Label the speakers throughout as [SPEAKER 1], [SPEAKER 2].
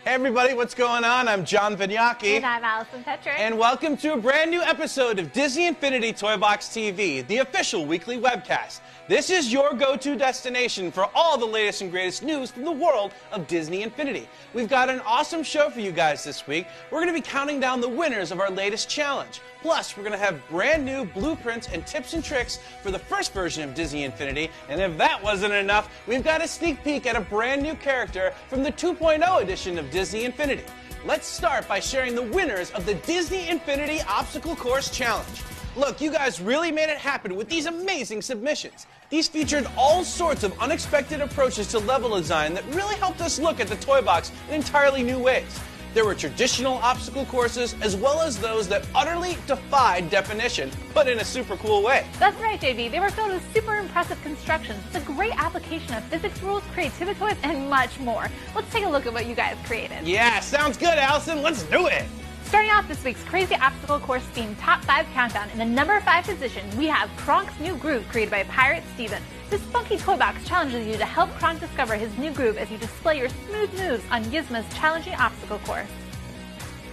[SPEAKER 1] Hey everybody, what's going on? I'm John Vignacchi.
[SPEAKER 2] And I'm Allison Petrick.
[SPEAKER 1] And welcome to a brand new episode of Disney Infinity Toy Box TV, the official weekly webcast. This is your go-to destination for all the latest and greatest news from the world of Disney Infinity. We've got an awesome show for you guys this week. We're going to be counting down the winners of our latest challenge. Plus, we're going to have brand new blueprints and tips and tricks for the first version of Disney Infinity. And if that wasn't enough, we've got a sneak peek at a brand new character from the 2.0 edition of Disney Infinity. Let's start by sharing the winners of the Disney Infinity Obstacle Course Challenge. Look, you guys really made it happen with these amazing submissions. These featured all sorts of unexpected approaches to level design that really helped us look at the toy box in entirely new ways. There were traditional obstacle courses as well as those that utterly defied definition, but in a super cool way.
[SPEAKER 2] That's right, JV. They were filled with super impressive constructions. It's a great application of physics rules, creativity toys, and much more. Let's take a look at what you guys created.
[SPEAKER 1] Yeah, sounds good, Allison. Let's do it.
[SPEAKER 2] Starting off this week's Crazy Obstacle Course themed Top 5 Countdown, in the number 5 position, we have Kronk's New Groove, created by Pirate Steven. This funky toy box challenges you to help Kronk discover his new groove as you display your smooth moves on Gizmo's challenging obstacle course.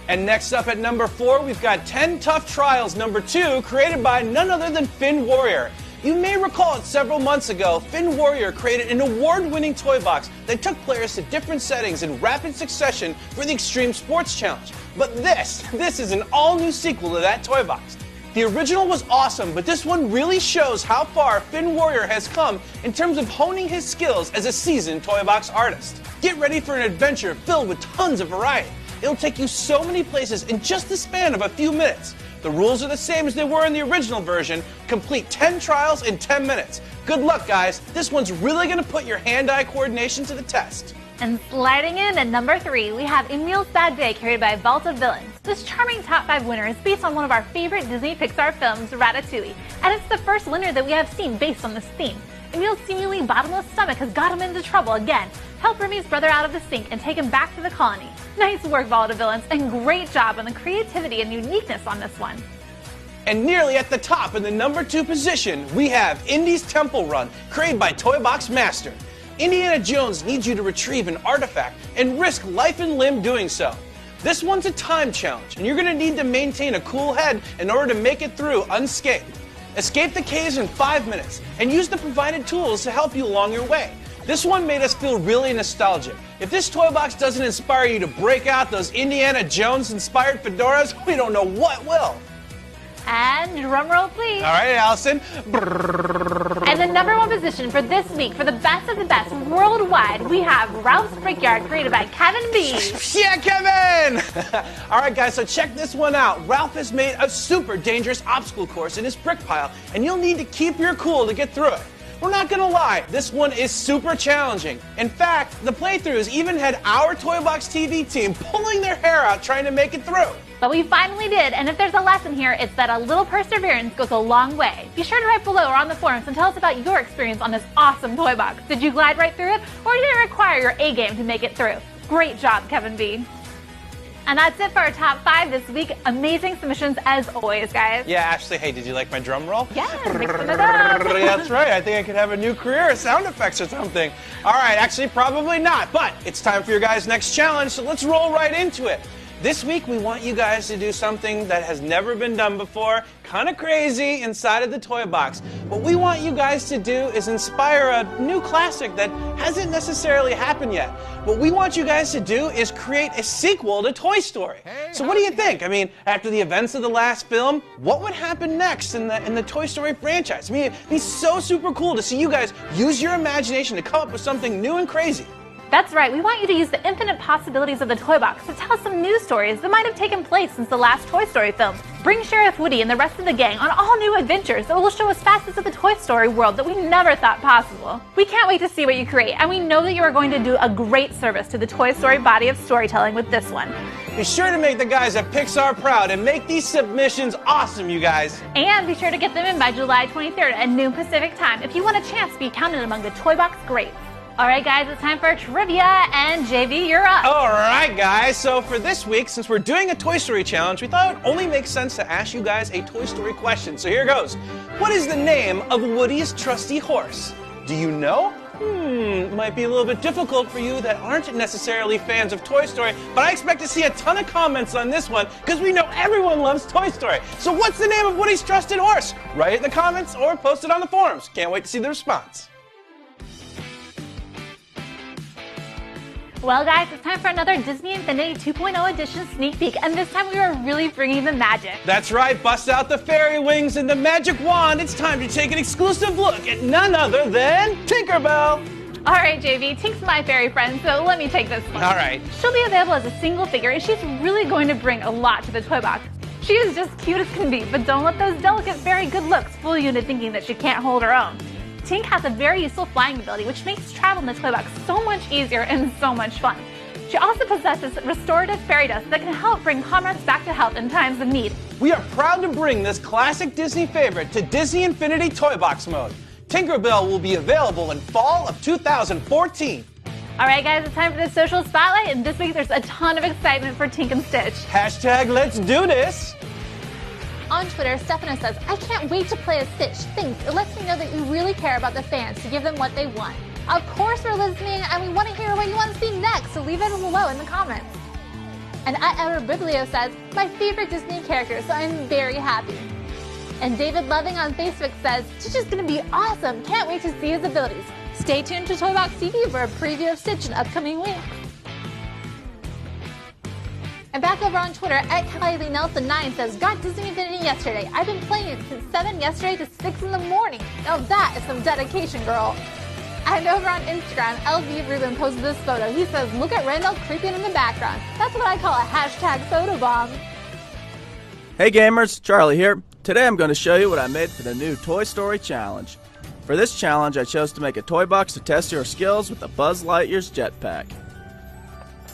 [SPEAKER 1] And next up at number 4, we've got 10 Tough Trials number 2, created by none other than Finn Warrior. You may recall it several months ago, Finn Warrior created an award-winning toy box that took players to different settings in rapid succession for the Extreme Sports Challenge. But this is an all-new sequel to that toy box. The original was awesome, but this one really shows how far Finn Warrior has come in terms of honing his skills as a seasoned toy box artist. Get ready for an adventure filled with tons of variety. It'll take you so many places in just the span of a few minutes. The rules are the same as they were in the original version. Complete 10 trials in 10 minutes. Good luck, guys. This one's really going to put your hand-eye coordination to the test.
[SPEAKER 2] And sliding in at number 3, we have Emil's Bad Day, created by Vault of Villains. This charming top 5 winner is based on one of our favorite Disney Pixar films, Ratatouille, and it's the first winner that we have seen based on this theme. Emil's seemingly bottomless stomach has got him into trouble again. Help Remy's brother out of the sink and take him back to the colony. Nice work, Vault of Villains, and great job on the creativity and uniqueness on this one.
[SPEAKER 1] And nearly at the top in the number 2 position, we have Indy's Temple Run, created by Toy Box Master. Indiana Jones needs you to retrieve an artifact and risk life and limb doing so. This one's a time challenge, and you're going to need to maintain a cool head in order to make it through unscathed. Escape the caves in 5 minutes, and use the provided tools to help you along your way. This one made us feel really nostalgic. If this toy box doesn't inspire you to break out those Indiana Jones-inspired fedoras, we don't know what will.
[SPEAKER 2] And drumroll, please.
[SPEAKER 1] All right, Allison.
[SPEAKER 2] And the number 1 position for this week, for the best of the best worldwide, we have Ralph's Brickyard, created by Kevin B.
[SPEAKER 1] Yeah, Kevin! All right, guys, so check this one out. Ralph has made a super dangerous obstacle course in his brick pile, and you'll need to keep your cool to get through it. We're not gonna lie, this one is super challenging. In fact, the playthroughs even had our Toy Box TV team pulling their hair out trying to make it through.
[SPEAKER 2] But we finally did, and if there's a lesson here, it's that a little perseverance goes a long way. Be sure to write below or on the forums and tell us about your experience on this awesome toy box. Did you glide right through it, or did it require your A game to make it through? Great job, Kevin B. And that's it for our top 5 this week. Amazing submissions as always, guys.
[SPEAKER 1] Yeah, Ashley, hey, did you like my drum roll?
[SPEAKER 2] Yeah, mixing it up.
[SPEAKER 1] That's right. I think I could have a new career of sound effects or something. All right, actually, probably not. But it's time for your guys' next challenge, so let's roll right into it. This week, we want you guys to do something that has never been done before, kind of crazy inside of the toy box. What we want you guys to do is inspire a new classic that hasn't necessarily happened yet. What we want you guys to do is create a sequel to Toy Story. So what do you think? I mean, after the events of the last film, what would happen next in the Toy Story franchise? I mean, it'd be so super cool to see you guys use your imagination to come up with something new and crazy.
[SPEAKER 2] That's right, we want you to use the infinite possibilities of the toy box to tell us some news stories that might have taken place since the last Toy Story film. Bring Sheriff Woody and the rest of the gang on all new adventures that will show us facets of the Toy Story world that we never thought possible. We can't wait to see what you create, and we know that you are going to do a great service to the Toy Story body of storytelling with this one.
[SPEAKER 1] Be sure to make the guys at Pixar proud and make these submissions awesome, you guys.
[SPEAKER 2] And be sure to get them in by July 23rd at noon Pacific time if you want a chance to be counted among the Toy Box greats. All right, guys, it's time for trivia, and JV, you're up.
[SPEAKER 1] All right, guys, so for this week, since we're doing a Toy Story challenge, we thought it would only make sense to ask you guys a Toy Story question. So here goes. What is the name of Woody's trusty horse? Do you know? Might be a little bit difficult for you that aren't necessarily fans of Toy Story, but I expect to see a ton of comments on this one because we know everyone loves Toy Story. So what's the name of Woody's trusted horse? Write it in the comments or post it on the forums. Can't wait to see the response.
[SPEAKER 2] Well guys, it's time for another Disney Infinity 2.0 edition sneak peek, and this time we are really bringing the magic.
[SPEAKER 1] That's right, bust out the fairy wings and the magic wand. It's time to take an exclusive look at none other than TinkerBell.
[SPEAKER 2] All right, JV, Tink's my fairy friend, so let me take this one.
[SPEAKER 1] All right.
[SPEAKER 2] She'll be available as a single figure, and she's really going to bring a lot to the toy box. She is just cute as can be, but don't let those delicate fairy good looks fool you into thinking that she can't hold her own. Tink has a very useful flying ability, which makes travel in the toy box so much easier and so much fun. She also possesses restorative fairy dust that can help bring comrades back to health in times of need.
[SPEAKER 1] We are proud to bring this classic Disney favorite to Disney Infinity Toy Box mode. TinkerBell will be available in fall of 2014.
[SPEAKER 2] All right, guys, it's time for the social spotlight, and this week there's a ton of excitement for Tink and Stitch.
[SPEAKER 1] Hashtag let's do this.
[SPEAKER 2] On Twitter, Stefano says, I can't wait to play as Stitch. Thanks, it lets me know that you really care about the fans to give them what they want. Of course we're listening, and we want to hear what you want to see next, so leave it below in the comments. And @Biblio says, my favorite Disney character, so I'm very happy. And David Loving on Facebook says, Stitch is going to be awesome, can't wait to see his abilities. Stay tuned to Toy Box TV for a preview of Stitch in upcoming weeks. And back over on Twitter, @KylieNelson9 says, got Disney Infinity yesterday. I've been playing it since 7 yesterday to 6 in the morning. Now that is some dedication, girl. And over on Instagram, LV Rubin posted this photo. He says, look at Randall creeping in the background. That's what I call a hashtag photobomb.
[SPEAKER 3] Hey gamers, Charlie here. Today I'm going to show you what I made for the new Toy Story Challenge. For this challenge, I chose to make a toy box to test your skills with a Buzz Lightyear's jetpack.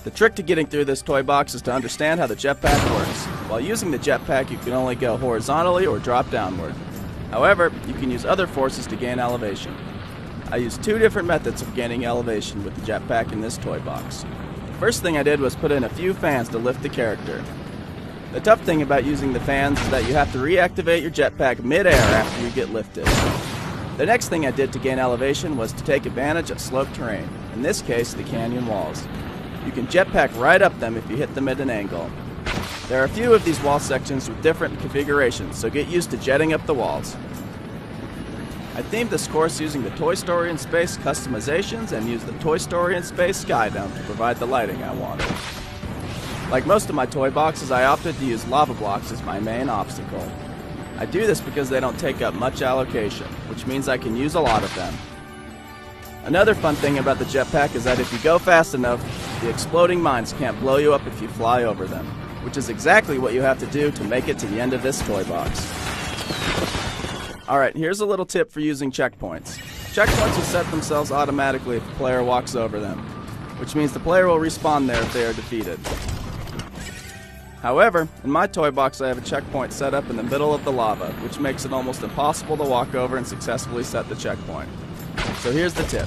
[SPEAKER 3] The trick to getting through this toy box is to understand how the jetpack works. While using the jetpack, you can only go horizontally or drop downward. However, you can use other forces to gain elevation. I used 2 different methods of gaining elevation with the jetpack in this toy box. The first thing I did was put in a few fans to lift the character. The tough thing about using the fans is that you have to reactivate your jetpack mid-air after you get lifted. The next thing I did to gain elevation was to take advantage of sloped terrain, in this case the canyon walls. You can jetpack right up them if you hit them at an angle. There are a few of these wall sections with different configurations, so get used to jetting up the walls. I themed this course using the Toy Story in Space customizations and used the Toy Story in Space Sky Dome to provide the lighting I wanted. Like most of my toy boxes, I opted to use lava blocks as my main obstacle. I do this because they don't take up much allocation, which means I can use a lot of them. Another fun thing about the jetpack is that if you go fast enough, the exploding mines can't blow you up if you fly over them, which is exactly what you have to do to make it to the end of this toy box. Alright, here's a little tip for using checkpoints. Checkpoints will set themselves automatically if the player walks over them, which means the player will respawn there if they are defeated. However, in my toy box I have a checkpoint set up in the middle of the lava, which makes it almost impossible to walk over and successfully set the checkpoint. So here's the tip.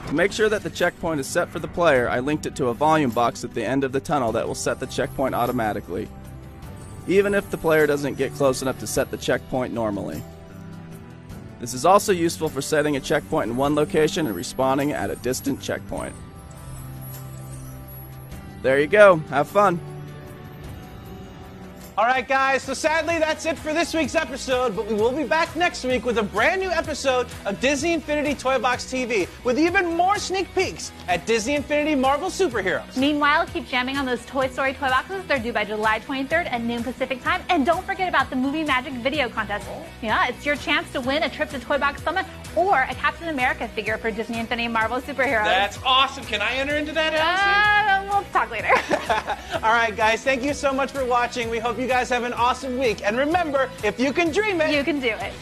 [SPEAKER 3] To make sure that the checkpoint is set for the player, I linked it to a volume box at the end of the tunnel that will set the checkpoint automatically, even if the player doesn't get close enough to set the checkpoint normally. This is also useful for setting a checkpoint in one location and respawning at a distant checkpoint. There you go, have fun!
[SPEAKER 1] All right, guys, so sadly that's it for this week's episode, but we will be back next week with a brand new episode of Disney Infinity Toy Box TV with even more sneak peeks at Disney Infinity Marvel Superheroes.
[SPEAKER 2] Meanwhile, keep jamming on those Toy Story toy boxes. They're due by July 23rd at noon Pacific time. And don't forget about the Movie Magic video contest. Yeah, it's your chance to win a trip to Toy Box Summit or a Captain America figure for Disney Infinity Marvel Superheroes.
[SPEAKER 1] That's awesome. Can I enter into that, Allison?
[SPEAKER 2] We'll talk later.
[SPEAKER 1] All right, guys, thank you so much for watching. We hope you guys have an awesome week. And remember, if you can dream it,
[SPEAKER 2] You can do it.